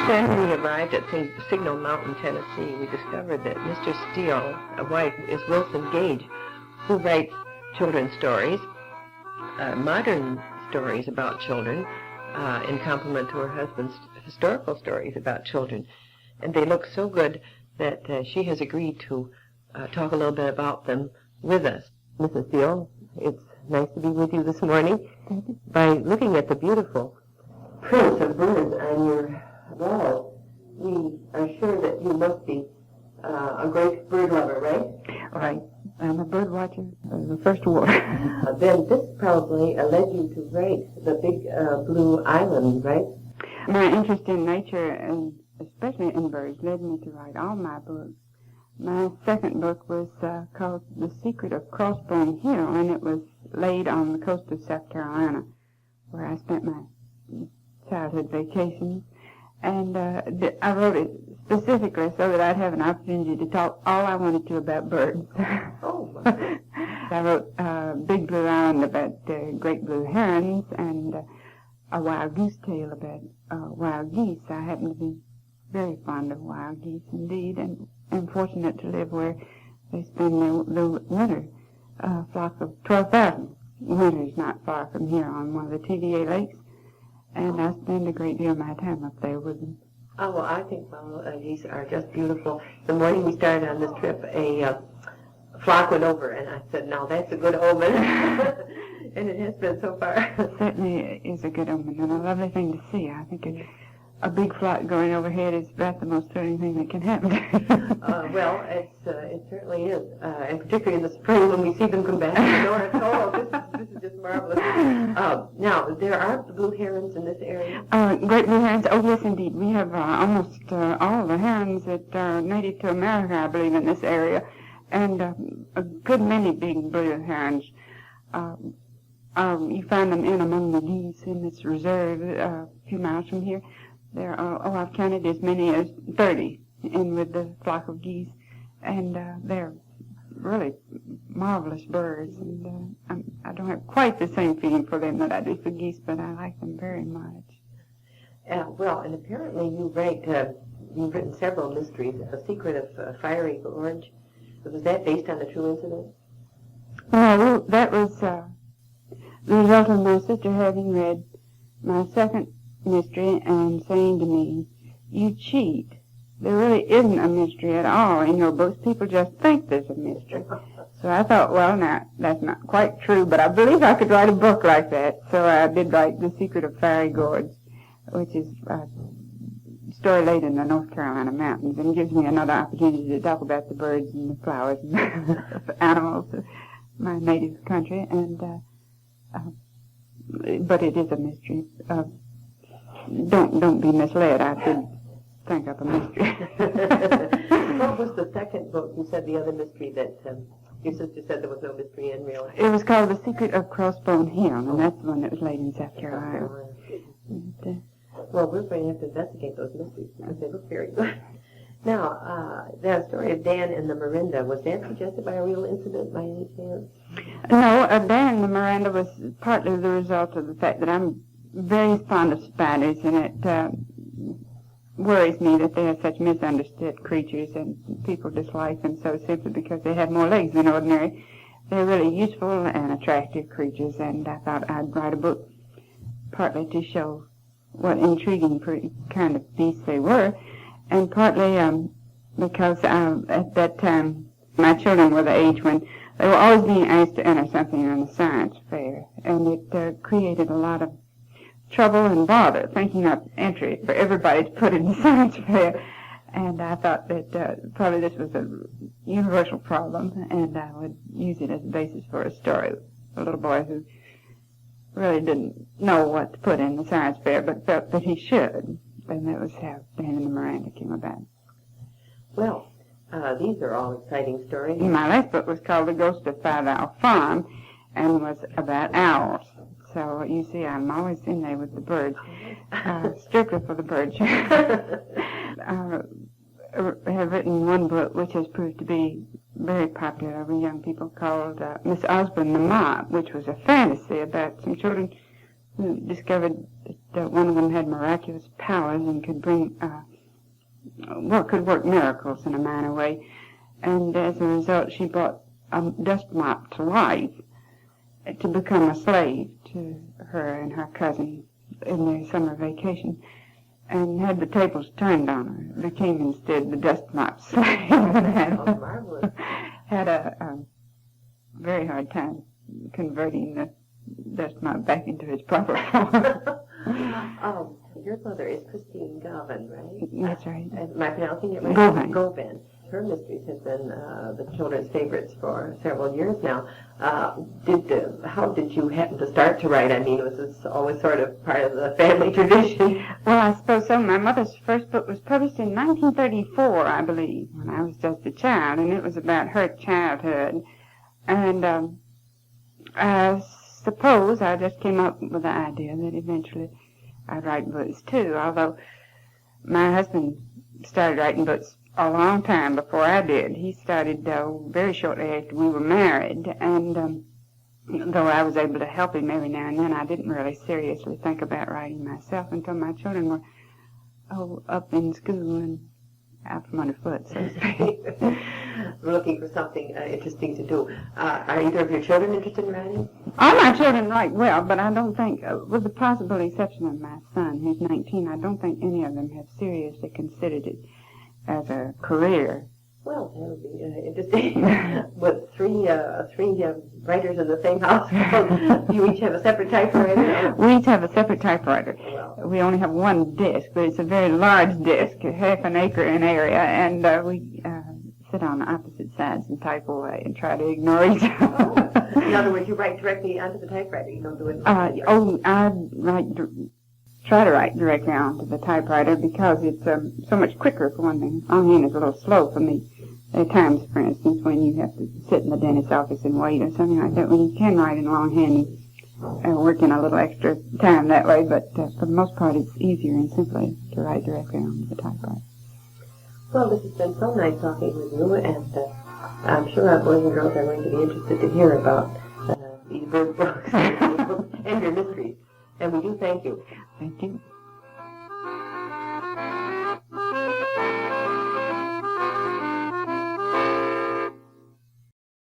When we arrived at Signal Mountain, Tennessee, we discovered that Mr. Steele's wife is Wilson Gage, who writes children's stories, modern stories about children, in complement to her husband's historical stories about children. And they look so good that she has agreed to talk a little bit about them with us. Mrs. Steele, it's nice to be with you this morning. By looking at the beautiful prints of birds on your wall, we are sure that you must be a great bird lover, right? Right. I'm a bird watcher of the first war. Then this probably led you to write the Big Blue Island, right? My interest in nature, and especially in birds, led me to write all my books. My second book was called The Secret of Crossbone Hill, and it was laid on the coast of South Carolina, where I spent my childhood vacations. And I wrote it specifically so that I'd have an opportunity to talk all I wanted to about birds. Oh, I wrote Big Blue Island about great blue herons, and a wild goose tale about wild geese. I happen to be very fond of wild geese indeed, and am fortunate to live where they spend the winter. A flock of 12,000 winters not far from here on one of the TVA lakes, and I spend a great deal of my time up there with them. Oh, well, I think geese are just beautiful. The morning we started on this trip, a flock went over, and I said, now that's a good omen. And it has been so far. It certainly is a good omen, and a lovely thing to see. I think a big flock going overhead is about the most thrilling thing that can happen. Well, it certainly is, and particularly in the spring when we see them come back to the north. Oh, this is just marvelous. Now, there are blue herons in this area? Great blue herons, oh yes indeed. We have almost all the herons that are native to America, I believe, in this area, and a good many big blue herons. You find them in among the geese in this reserve a few miles from here. There are, I've counted as many as 30 in with the flock of geese, and they're really marvelous birds, and I don't have quite the same feeling for them that I do for geese, but I like them very much. Well, and apparently you've written several mysteries. The Secret of Fiery Gorge, was that based on a true incident? Well, that was the result of my sister having read my second mystery and saying to me, "You cheat. There really isn't a mystery at all in your books. People just think there's a mystery." So I thought, well, now, that's not quite true, but I believe I could write a book like that. So I did write The Secret of Fiery Gorge, which is a story laid in the North Carolina mountains, and gives me another opportunity to talk about the birds and the flowers and the animals of my native country. And but it is a mystery. Don't be misled. I did think up a mystery. What was the second book? You said the other mystery that your sister said there was no mystery in, really. It was called The Secret of Crossbone Hill, and that's the one that was laid in South Carolina. Well, we're going to have to investigate those mysteries because they look very good. Now, that story of Dan and the Miranda, was that suggested by a real incident by any chance? No, Dan and the Miranda was partly the result of the fact that I'm very fond of spiders, and it worries me that they are such misunderstood creatures and people dislike them so simply because they have more legs than ordinary. They're really useful and attractive creatures, and I thought I'd write a book partly to show what intriguing kind of beasts they were, and partly because at that time my children were the age when they were always being asked to enter something on the science fair, and it created a lot of trouble and bother thinking up entry for everybody to put in the science fair. And I thought that probably this was a universal problem, and I would use it as a basis for a story. A little boy who really didn't know what to put in the science fair, but felt that he should. And that was how Dan and the Miranda came about. Well, these are all exciting stories. My last book was called The Ghost of Five Owl Farm, and was about owls. So you see, I'm always in there with the birds, strictly for the birds. I have written one book which has proved to be very popular with young people called Miss Osborne the Mob, which was a fantasy about some children who discovered that one of them had miraculous powers and could could work miracles in a minor way. And as a result, she brought a dust mop to life to become a slave to her and her cousin in their summer vacation, and had the tables turned on her. Became instead the dust mop slave. Marvelous. Had a very hard time converting the dust mop back into its proper form. Your mother is Christine Govan, right? That's right. Am I pronouncing it right? Govan. Govan. Her mysteries have been the children's favorites for several years now. How did you happen to start to write? I mean, was this always sort of part of the family tradition? Well, I suppose so. My mother's first book was published in 1934, I believe, when I was just a child, and it was about her childhood. And I suppose I just came up with the idea that eventually I'd write books too, although my husband started writing books a long time before I did. He started very shortly after we were married, and though I was able to help him every now and then, I didn't really seriously think about writing myself until my children were up in school and out from underfoot, so to speak. We're looking for something interesting to do. Are either of your children interested in writing? All my children write well, but I don't think, with the possible exception of my son, who's 19, I don't think any of them have seriously considered it as a career. Well, that would be interesting. With three writers in the same house, you each have a separate typewriter? We each have a separate typewriter. Well, We only have one disc, but it's a very large disc, half an acre in area, and we sit on opposite sides and type away and try to ignore each other. In other words, you write directly onto the typewriter. You don't do it. I try to write directly onto the typewriter because it's so much quicker, for one thing. Longhand is a little slow for me. There are times, for instance, when you have to sit in the dentist's office and wait or something like that, when you can write in longhand and work in a little extra time that way, but for the most part it's easier and simpler to write directly onto the typewriter. Well, this has been so nice talking with you, and I'm sure our boys and girls are going to be interested to hear about these bird books and your mysteries. And we do thank you. Thank you.